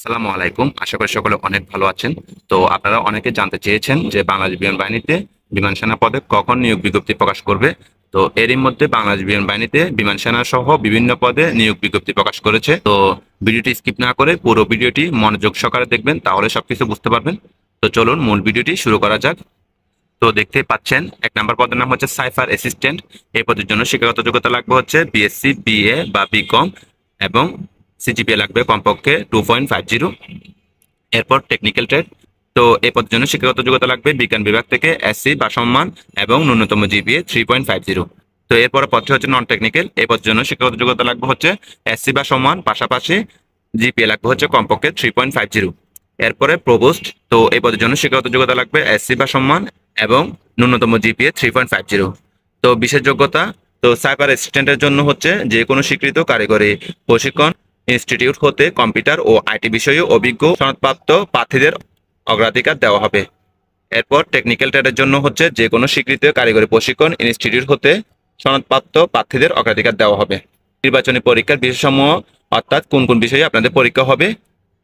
আসসালামু আলাইকুম। আশা করি সকলে অনেক ভালো আছেন। তো আপনারা অনেকে জানতে চেয়েছেন যে বাংলাদেশ বিমান বাহিনীতে বিমান সেনা পদে কখন নিয়োগ বিজ্ঞপ্তি প্রকাশ করবে। তো এরই মধ্যে বাংলাদেশ বিমান বাহিনীতে বিমান সেনা সহ বিভিন্ন পদে নিয়োগ বিজ্ঞপ্তি প্রকাশ করেছে। তো ভিডিওটি স্কিপ না করে পুরো ভিডিওটি মনোযোগ সহকারে দেখবেন, তাহলে সবকিছু বুঝতে পারবেন। তো চলুন মূল ভিডিওটি শুরু করা যাক। তো দেখতেই পাচ্ছেন, 1 নম্বর পদের নাম হচ্ছে সাইফার অ্যাসিস্ট্যান্ট। এই পদের জন্য শিক্ষাগত যোগ্যতা লাগবে হচ্ছে বিএসসি, বিএ বা বিকম এবং সিজিপিএ লাগবে কমপক্ষে 2.50। এরপর টেকনিক্যাল ট্রেড। তো এই পদের জন্য শিক্ষাগত যোগ্যতা লাগবে বিজ্ঞান বিভাগ থেকে এসসি বা সম্মান এবং ন্যূনতম জিপিএ 3.50। তো এরপর পদটি হচ্ছে নন টেকনিক্যাল। এই পদের জন্য শিক্ষাগত যোগ্যতা লাগবে হচ্ছে এসসি বা সম্মান, পাশাপাশি জিপিএ লাগবে হচ্ছে কমপক্ষে 3.50। এরপরে প্রবোস্ট। তো এই পদের জন্য শিক্ষাগত যোগ্যতা লাগবে এসসি বা সম্মান এবং ন্যূনতম জিপিএ 3.50। তো বিশেষ যোগ্যতা, তো সাইবার অ্যাসিস্ট্যান্টের জন্য হচ্ছে যে কোনো স্বীকৃত কারিগরি প্রশিক্ষণ ইনস্টিটিউট হতে কম্পিউটার ও আইটি বিষয়ে অভিজ্ঞ সনদপ্রাপ্ত প্রার্থীদের অগ্রাধিকার দেওয়া হবে। এরপর টেকনিক্যাল ট্রেডের জন্য হচ্ছে যে কোনো স্বীকৃত কারিগরি প্রশিক্ষণ ইনস্টিটিউট হতে সনদপ্রাপ্ত প্রার্থীদের অগ্রাধিকার দেওয়া হবে। নির্বাচনী পরীক্ষার বিষয়সমূহ, অর্থাৎ কোন কোন বিষয়ে আপনাদের পরীক্ষা হবে।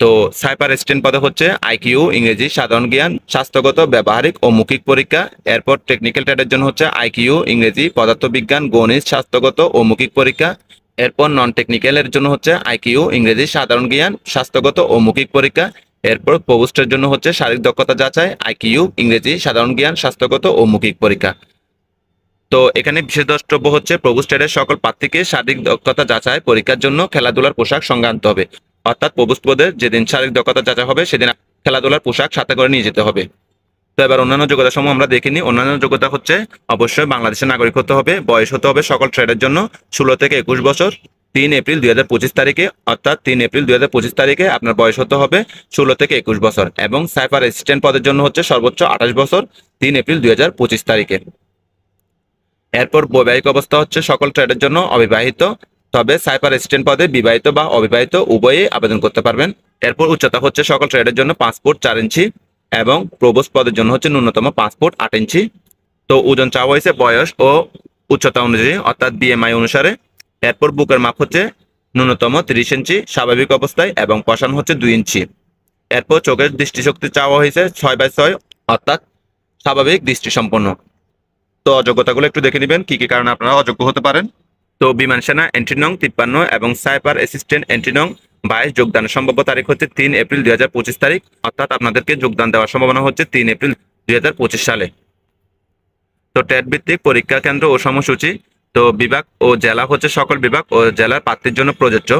তো সাইবার অ্যাসিস্ট্যান্ট পদে হচ্ছে আইকিউ, ইংরেজি, সাধারণ জ্ঞান, স্বাস্থ্যগত, ব্যবহারিক ও মৌখিক পরীক্ষা। এরপর টেকনিক্যাল ট্রেডের জন্য হচ্ছে আইকিউ, ইংরেজি, পদার্থবিজ্ঞান, গণিত, স্বাস্থ্যগত ও মৌখিক পরীক্ষা। এরপর নন টেকনিক্যালের জন্য হচ্ছে আইকিউ, ইংরেজি, সাধারণ জ্ঞান, স্বাস্থ্যগত ও মৌখিক পরীক্ষা। এরপর প্রবোস্টের জন্য হচ্ছে শারীরিক দক্ষতা যাচাই, আইকিউ, ইংরেজি, সাধারণ জ্ঞান, স্বাস্থ্যগত ও মৌখিক পরীক্ষা। তো এখানে বিশেষ দ্রষ্টব্য হচ্ছে প্রবোস্টের সকল প্রার্থীকে শারীরিক দক্ষতা যাচাই পরীক্ষার জন্য খেলাধুলার পোশাক সঙ্গে আনতে হবে। অর্থাৎ প্রবোস্ট পদের যেদিন শারীরিক দক্ষতা যাচাই হবে সেদিন খেলাধুলার পোশাক সাথে করে নিয়ে যেতে হবে। তো এবার অন্যান্য যোগ্যতা সমূহ আমরা দেখিনি। অন্যান্য যোগ্যতা হচ্ছে অবশ্যই বাংলাদেশের নাগরিক হতে হবে, বয়স হতে হবে সকল ট্রেডের জন্য 16 থেকে 21 বছর। 3 এপ্রিল 2025 তারিখে, অর্থাৎ 3 এপ্রিল 2025 তারিখে আপনার বয়স হতে হবে 16 থেকে 21 বছর। এবং সাইবার অ্যাসিস্ট্যান্ট পদের জন্য হচ্ছে সর্বোচ্চ 28 বছর, 3 এপ্রিল 2025 তারিখে। এরপর বৈবাহিক অবস্থা হচ্ছে সকল ট্রেডের জন্য অবিবাহিত, তবে সাইবার অ্যাসিস্ট্যান্ট পদে বিবাহিত বা অবিবাহিত উভয়ই আবেদন করতে পারবেন। এরপর উচ্চতা হচ্ছে সকল ট্রেডের জন্য 5 ফুট 4 ইঞ্চি এবং প্রবোস্ট পদের জন্য হচ্ছে ন্যূনতম 5 ফুট 8 ইঞ্চি। তো ওজন চাওয়া হয়েছে বয়স ও উচ্চতা অনুযায়ী, অর্থাৎ বিএমআই অনুসারে। এরপর বুকের মাপ হচ্ছে ন্যূনতম 30 ইঞ্চি স্বাভাবিক অবস্থায় এবং প্রসারণ হচ্ছে 2 ইঞ্চি। এরপর চোখের দৃষ্টিশক্তি চাওয়া হয়েছে 6/6, অর্থাৎ স্বাভাবিক দৃষ্টিসম্পন্ন। তো অযোগ্যতাগুলো একটু দেখে নেবেন কি কি কারণে আপনারা অযোগ্য হতে পারেন। তো বিমান সেনা এন্ট্রি নং 53 এবং সাইবার অ্যাসিস্ট্যান্ট এন্ট্রি নং 22 যোগদানের সম্ভাব্য তারিখ হচ্ছে 3 এপ্রিল 2025 তারিখ, অর্থাৎ আপনাদেরকে যোগদান দেওয়ার সম্ভাবনা হচ্ছে 3 এপ্রিল 2025 সালে। তো টেট ভিত্তিক পরীক্ষা কেন্দ্র ও সময়সূচি। তো বিভাগ ও জেলা হচ্ছে সকল বিভাগ ও জেলার প্রার্থীর জন্য প্রযোজ্য।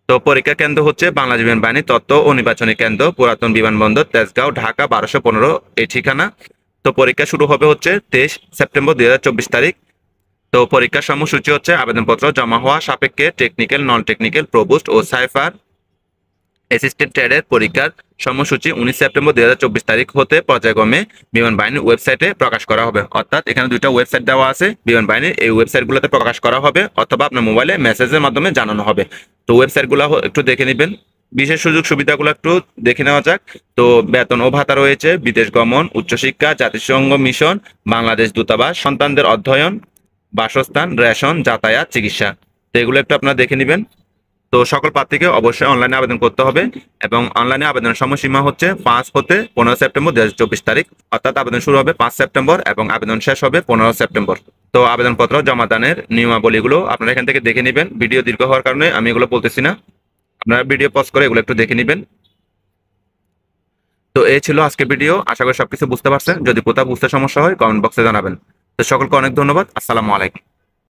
তো পরীক্ষা কেন্দ্র হচ্ছে বাংলাদেশ বিমান বাহিনী তথ্য ও নির্বাচনী কেন্দ্র, পুরাতন বিমানবন্দর, তেজগাঁও, ঢাকা 1215 এই ঠিকানা। তো পরীক্ষা শুরু হবে হচ্ছে 23 সেপ্টেম্বর 2024 তারিখ। তো পরীক্ষার সময়সূচি হচ্ছে আবেদনপত্র জমা হওয়া সাপেক্ষে টেকনিক্যাল, নন টেকনিক্যাল, প্রবোস্ট ও সাইফার অ্যাসিস্ট্যান্ট ট্রেডের পরীক্ষার সময়সূচি 19 সেপ্টেম্বর 2024 তারিখ হতে পর্যায়ক্রমে বিমান বাহিনীর ওয়েবসাইটে প্রকাশ করা হবে। অর্থাৎ এখানে দুইটা ওয়েবসাইট দেওয়া আছে বিমান বাহিনীর, এই ওয়েবসাইটগুলোতে প্রকাশ করা হবে অথবা আপনার মোবাইলে মেসেজের মাধ্যমে জানানো হবে। তো ওয়েবসাইটগুলো একটু দেখে নেবেন। বিশেষ সুযোগ সুবিধাগুলো একটু দেখে নেওয়া যাক। তো বেতন ও ভাতা রয়েছে, বিদেশ গমন, উচ্চশিক্ষা, জাতিসংঘ মিশন, বাংলাদেশ দূতাবাস, সন্তানদের অধ্যয়ন, বাসস্থান, রেশন, যাতায়াত, চিকিৎসা। তো এগুলো একটু আপনারা দেখে নেবেন। তো সকল প্রার্থীকে অবশ্যই অনলাইনে আবেদন করতে হবে এবং অনলাইনে আবেদনের সময়সীমা হচ্ছে 5 হতে 15 সেপ্টেম্বর 2024 তারিখ, অর্থাৎ আবেদন শুরু হবে 5 সেপ্টেম্বর এবং আবেদন শেষ হবে 15 সেপ্টেম্বর। তো আবেদনপত্র জমাদানের নিয়মাবলীগুলো আপনারা এখান থেকে দেখে নেবেন। ভিডিও দীর্ঘ হওয়ার কারণে আমি এগুলো বলতেছি না, আপনারা ভিডিও পজ করে এগুলো একটু দেখে নেবেন। তো এই ছিল আজকে ভিডিও। আশা করি সবকিছু বুঝতে পারছেন। যদি কোথাও বুঝতে সমস্যা হয় কমেন্ট বক্সে জানাবেন। তো সকলকে অনেক ধন্যবাদ। আসসালামু আলাইকুম।